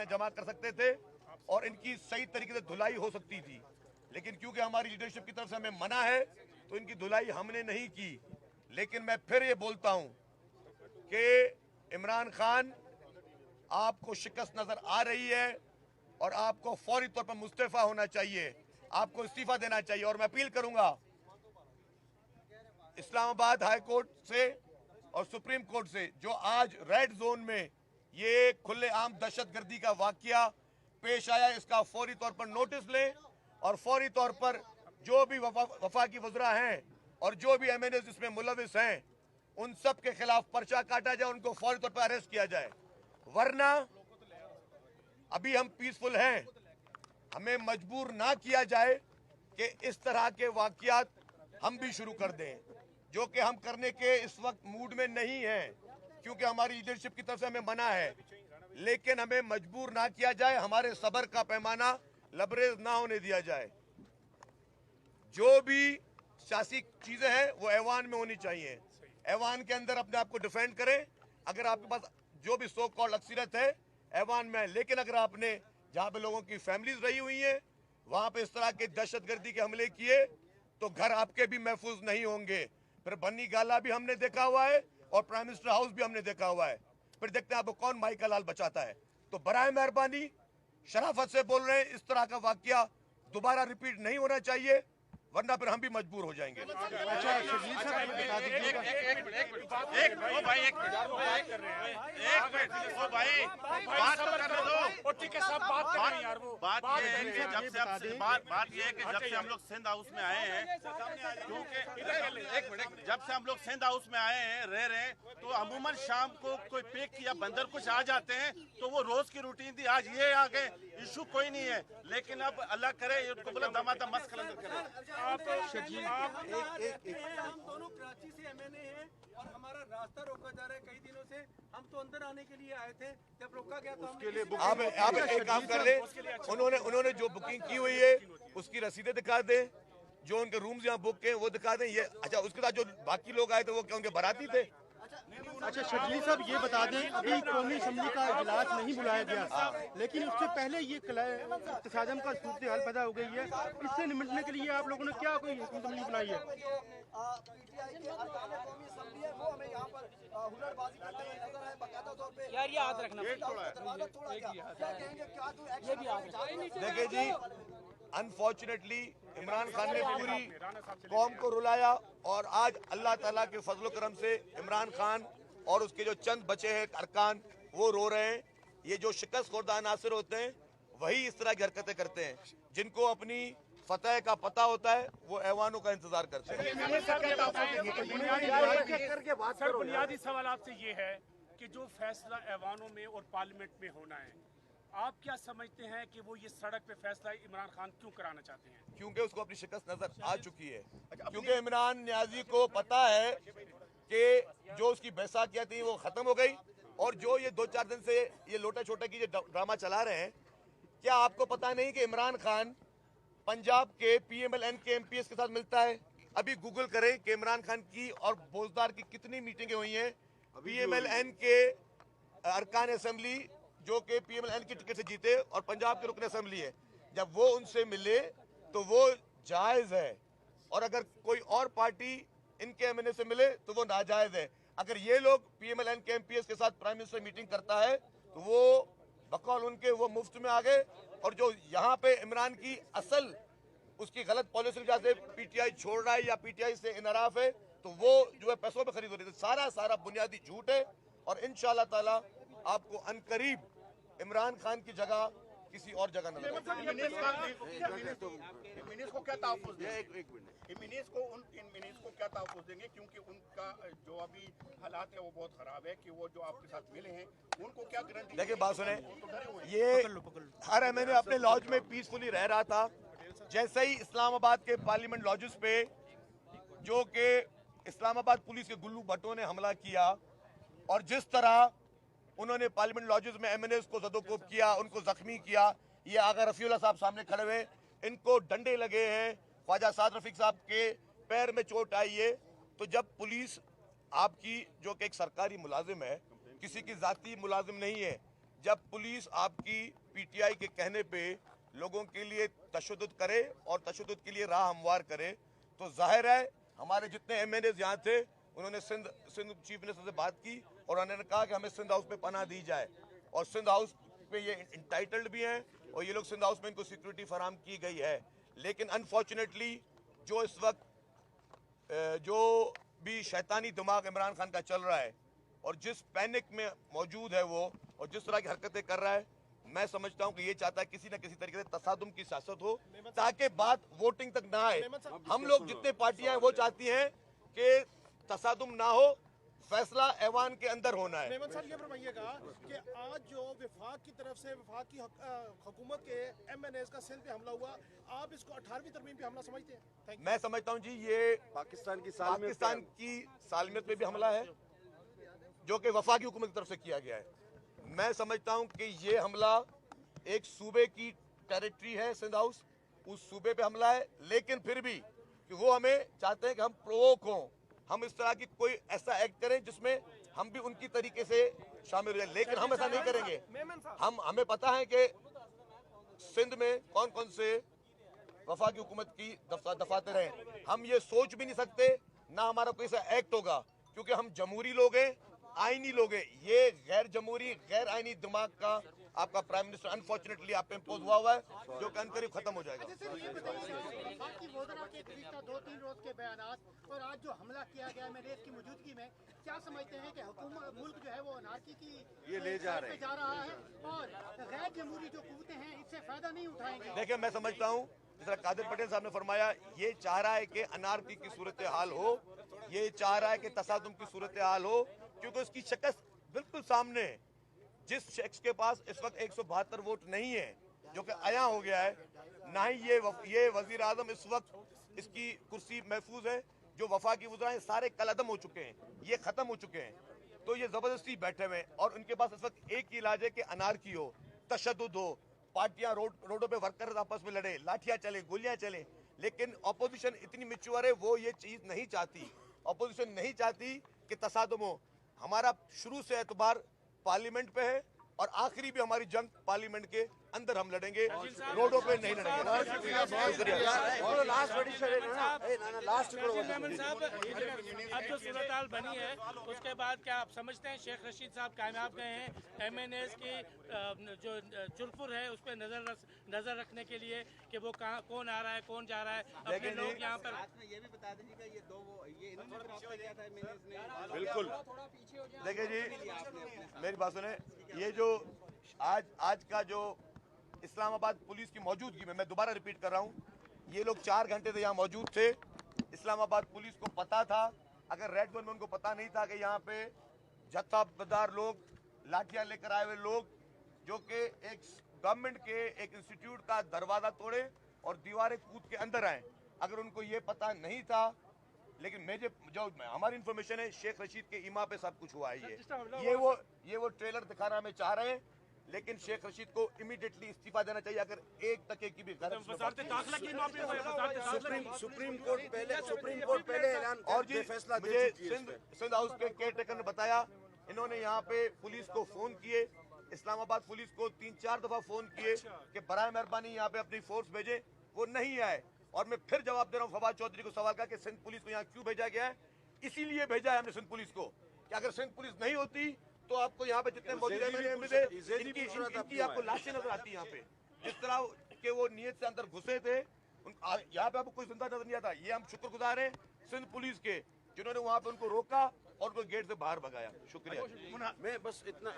यहाँ जमा कर सकते थे और इनकी सही तरीके से धुलाई हो सकती थी, लेकिन क्योंकि हमारी लीडरशिप की तरफ से हमें मना है तो इनकी धुलाई हमने नहीं की। लेकिन मैं फिर ये बोलता हूं कि इमरान खान, आपको शिकस्त नजर आ रही है और आपको फौरी तौर पर मुस्तफा होना चाहिए, आपको इस्तीफा देना चाहिए। और मैं अपील करूंगा इस्लामाबाद हाई कोर्ट से और सुप्रीम कोर्ट से, जो आज रेड जोन में ये खुलेआम दहशतगर्दी का वाकया पेश आया, इसका फौरी तौर पर नोटिस लें और फौरी तौर पर जो भी वफाकी वज़रा हैं और जो भी एमएनएस इसमें मुलविस हैं उन सब के खिलाफ पर्चा काटा जाए, उनको फौरी तौर पर अरेस्ट किया जाए। वरना अभी हम पीसफुल हैं, हमें मजबूर ना किया जाए कि इस तरह के वाकयात हम भी शुरू कर दें, जो कि हम करने के इस वक्त मूड में नहीं हैं, क्योंकि हमारी लीडरशिप की तरफ से हमें मना है। लेकिन हमें मजबूर ना किया जाए, हमारे सब्र का पैमाना लबरेज ना होने दिया जाए। जो भी सियासी चीजें हैं वो ऐवान में होनी चाहिए, ऐवान के अंदर अपने आप को डिफेंड करें। अगर आपके पास जो भी सो कॉल्ड अक्सरियत है ऐवान में है, लेकिन अगर आपने जहां पे लोगों की फैमिलीज रही हुई हैं वहां पे इस तरह के दहशतगर्दी के हमले किए तो घर आपके भी महफूज नहीं होंगे। फिर बन्नी गाला भी हमने देखा हुआ है और प्राइम मिनिस्टर हाउस भी हमने देखा हुआ है, फिर देखते हैं आपको कौन माई का लाल बचाता है। तो बराए मेहरबानी शराफत से बोल रहे हैं, इस तरह का वाकया दोबारा रिपीट नहीं होना चाहिए, वरना फिर हम भी मजबूर हो जाएंगे। अच्छा शर्जील साहब ये बता दीजिएगा, बात ये है कि जब से हम लोग सिंध हाउस में आए हैं, क्योंकि जब से हम लोग सिंध हाउस में आए हैं रह रहे हैं, तो अमूमन शाम को कोई पिक या बंदर कुछ आ जाते हैं, तो वो रोज की रूटीन थी। आज ये आ गए, इशू कोई नहीं है, लेकिन अब अल्लाह करे इसको बोला दमादम मस्त कलंदर करे। आप हम दोनों कराची से एमएनए हैं और हमारा रास्ता रोका जा रहा है कई दिनों से। हम तो अंदर आने के लिए आए थे, जब रोका गया तो उसके लिए आप एक काम कर ले, उन्होंने जो बुकिंग की हुई है उसकी रसीदें दिखा दें, जो उनके रूम्स यहाँ बुक के वो दिखा दें। ये अच्छा, उसके साथ जो बाकी लोग आए थे वो क्या उनके बाराती थे? अच्छा शर्जील साहब ये बता दें, अभी कौमी असम्बली का इजलास नहीं बुलाया गया, लेकिन उससे पहले ये इत्तेसादम का सूरत हाल पैदा हो गई है, इससे निपटने के लिए आप लोगों ने क्या कोई असम्बली बुलाई है? यार ये याद रखना, देखिए जी, अनफॉर्चुनेटली इमरान खान ने पूरी कौम को रुलाया और आज अल्लाह ताला के फजल करम से इमरान खान और उसके जो चंद बचे हैं अरकान वो रो रहे हैं। ये जो शिकस्त खुर्दा अनासिर होते हैं वही इस तरह की हरकतें करते हैं, जिनको अपनी फतह का पता होता है वो ऐवानों का इंतजार करते हैं। सर बुनियादी सवाल आपसे ये है कि जो फैसला ऐवानों में और पार्लियामेंट में होना है, आप क्या समझते हैं कि वो ये सड़क पे फैसला इमरान खान क्यों कराना चाहते हैं? क्योंकि उसको अपनी शिकस्त नजर आ चुकी है, क्योंकि इमरान न्याजी को पता है कि जो उसकी बैसाखियां थी वो खत्म हो गई, और जो ये 2-4 दिन से ये लोटा छोटा की ड्रामा चला रहे हैं, क्या आपको पता नहीं कि इमरान खान पंजाब के PMLN के MPs के साथ मिलता है? अभी गूगल करें कि इमरान खान की और बोजदार की कितनी मीटिंगें हुई हैं। PMLN के अरकान असेंबली जो कि PMLN की टिकट से जीते और पंजाब के रुकन असेंबली है, जब वो उनसे मिले तो वो जायज है, और अगर कोई और पार्टी इनके MNA से मिले तो वो नाजायज है। अगर ये लोग PMLN के MPs के साथ प्राइम मिनिस्टर मीटिंग करता है तो वो बकौल उनके वो मुफ्त में आ गए, और जो यहाँ पे इमरान की असल उसकी गलत पॉलिसी की वजह से PTI छोड़ रहा है या PTI से इनराफ है, तो वो जो है पैसों पे खरीद हो रही है। सारा बुनियादी झूठ है, और इंशाअल्लाह ताला आपको अनकरीब इमरान खान की जगह किसी और जगह नजर को क्या तहफ़्फ़ुज़ देंगे, क्योंकि उनका जो अभी हालात है वो बहुत खराब है, कि वो जो आपके साथ मिले हैं उनको क्या गारंटी? देखिए बात सुने, ये हर मैंने अपने लॉज में पीसफुली रह रहा था, जैसे ही इस्लामाबाद के पार्लियामेंट लॉजेस पे जो कि इस्लामाबाद पुलिस के गुल्लू भट्टों ने हमला किया, और जिस तरह उन्होंने पार्लियामेंट लॉजेस में MNAs को जदोकोब किया, उनको जख्मी किया। ये आगा रफीउल्लाह साहब सामने खड़े हुए, इनको डंडे लगे हैं, ख्वाजा साद रफीक साहब के पैर में चोट आई है। तो जब पुलिस आपकी जो कि एक सरकारी मुलाजिम है, किसी की जाती मुलाजिम नहीं है, जब पुलिस आपकी पीटीआई के कहने पे लोगों के लिए तशद्दुद करे और तशद्दुद के लिए राह हमवार करे, तो जाहिर है हमारे जितने एमएनए यहाँ थे उन्होंने सिंध चीफ मिनिस्टर से बात की और उन्होंने कहा कि हमें सिंध हाउस में पनाह दी जाए, और सिंध हाउस पे ये इंटाइटल्ड भी हैं और ये लोग सिंध हाउस में इनको सिक्योरिटी फराम की गई है। लेकिन अनफॉर्चुनेटली जो इस वक्त जो भी शैतानी दिमाग इमरान खान का चल रहा है और जिस पैनिक में मौजूद है वो और जिस तरह की हरकतें कर रहा है, मैं समझता हूं कि ये चाहता है किसी न किसी तरीके से तसादुम की सियासत हो ताकि बात वोटिंग तक ना आए। हम लोग जितने पार्टियां हैं वो चाहती हैं कि तसादुम ना हो, फैसला ऐवान के अंदर होना है। मेमन साहब ये फरमाइएगा कि आज जो विफाक की तरफ से विफाक की हुकूमत के एमएनएस का सिंध पे हमला हुआ, आप इसको 18वीं तरमीम पे हमला समझते हैं? Thank you. मैं समझता हूं जी ये पाकिस्तान की सालमियत पे भी हमला है जो कि वफाकी हुकूमत की तरफ से किया गया है। मैं समझता हूं कि ये हमला एक सूबे की टेरिटरी है सिंध हाउस, उस सूबे पे हमला है, लेकिन फिर भी कि वो हमें चाहते हैं कि हम प्रोवोक हों, हम इस तरह की कोई ऐसा एक्ट करें जिसमें हम भी उनकी तरीके से शामिल हो जाए, लेकिन हम ऐसा नहीं करेंगे। हमें पता है कि सिंध में कौन कौन से वफाकी हुकूमत की दफातर हैं, हम ये सोच भी नहीं सकते, ना हमारा कोई ऐसा एक्ट होगा, क्योंकि हम जमहूरी लोग हैं, आईनी लोग हैं। ये गैर जमहूरी गैर आईनी दिमाग का आपका प्राइम मिनिस्टर अनफॉर्चुनेटली आप पे इम्पोज हुआ है जो कि अनकरीब खत्म हो जाएगा। दो तीन रोज के बयानात और आज जो हमला किया गया मेरे की मौजूदगी में, क्या समझते हैं कि हुकूमत मुल्क जो है वो अनारकी की ये ले जा रहा है और गैर जमहूरी जो कुव्वतें हैं इससे फायदा नहीं उठाएंगे? देखिए, मैं समझता हूँ जिस तरह कादिर पटेल साहब ने फरमाया, ये चाह रहा है कि अनारकी की सूरत हाल हो, ये चाह रहा है कि तसादुम की सूरत हाल हो, क्योंकि उसकी शिकस्त बिल्कुल सामने है। जिस शख्स के पास इस वक्त 172 वोट नहीं है जो कि आया हो गया है, ना ही ये वजीर आजम इस वक्त इसकी कुर्सी महफूज है, जो वफाकी वज़रा हैं सारे कलअदम हो चुके हैं, ये खत्म हो चुके हैं, तो ये जबरदस्ती बैठे हुए हैं और उनके पास इस वक्त एक ही इलाज है कि अनारकी हो, तशद्दुद हो, पार्टियां रोडों पे वर्कर्स आपस में लड़े, लाठियां चले, गोलियां चले। लेकिन अपोजिशन इतनी मिच्योर है, वो ये चीज नहीं चाहती। अपोजिशन नहीं चाहती कि तसादुम हो। हमारा शुरू से एतबार पार्लियामेंट पे है और आखिरी भी हमारी जंग पार्लियामेंट के अंदर हम लड़ेंगे, रोडों पे नहीं लड़ेंगे। अब जो सूरत हाल बनी है उसके बाद क्या आप समझते हैं शेख रशीद साहब कामयाब गए हैं एमएनएस की जो चुरपुर है उस पर नजर रखने के लिए कि वो कहाँ कौन आ रहा है कौन जा रहा है, अपने लोग यहाँ पर ये भी बता दीजिएगा ये इन्होंने रास्ता किया था एमएनएस ने। बिल्कुल, देखिए जी मेरी बात सुने, ये जो आज का जो इस्लामाबाद पुलिस की मौजूदगी में, मैं दोबारा रिपीट कर रहा हूँ, ये लोग 4 घंटे से यहाँ मौजूद थे। इस्लामाबाद पुलिस को पता था, अगर रेड जोन में उनको पता नहीं था कि यहाँ पे जत्थाबदार लोग, लाठियां लेकर आए हुए लोग जो कि एक गवर्नमेंट के एक इंस्टीट्यूट का दरवाजा तोड़े और दीवारें कूद के अंदर आए, अगर उनको ये पता नहीं था। लेकिन जो हमारी इंफॉर्मेशन है, शेख रशीद के इमा पे सब कुछ हुआ है। ये वो ट्रेलर दिखाना हमें चाह रहे हैं, लेकिन शेख रशीद को इमीडिएटली इस्तीफा देना चाहिए अगर एक टके की भी गलत। सुप्रीम कोर्ट पहले ऐलान और जी मुझे सिंध हाउस के केयरटेकर ने बताया, इन्होंने यहाँ पे पुलिस को फोन किए, इस्लामाबाद पुलिस को 3-4 दफा फोन किए कि बराए मेहरबानी यहाँ पे अपनी फोर्स भेजे, वो नहीं आए। और मैं फिर जवाब दे रहा हूँ फवाद चौधरी को सवाल का कि सिंध पुलिस को यहाँ क्यों भेजा गया है। इसीलिए भेजा है हमने सिंध पुलिस को कि अगर सिंध पुलिस नहीं होती तो आपको यहाँ पे जितने मौजूद इनकी आपको लाशें नजर आती यहाँ पे, जिस तरह के वो नीयत से अंदर घुसे थे। यहाँ पे आपको कोई जिंदा नजर नहीं आता। ये हम शुक्रगुजार हैं सिंध पुलिस के जिन्होंने वहाँ पे उनको रोका और उनको गेट से बाहर भगाया। शुक्रिया। मैं बस इतना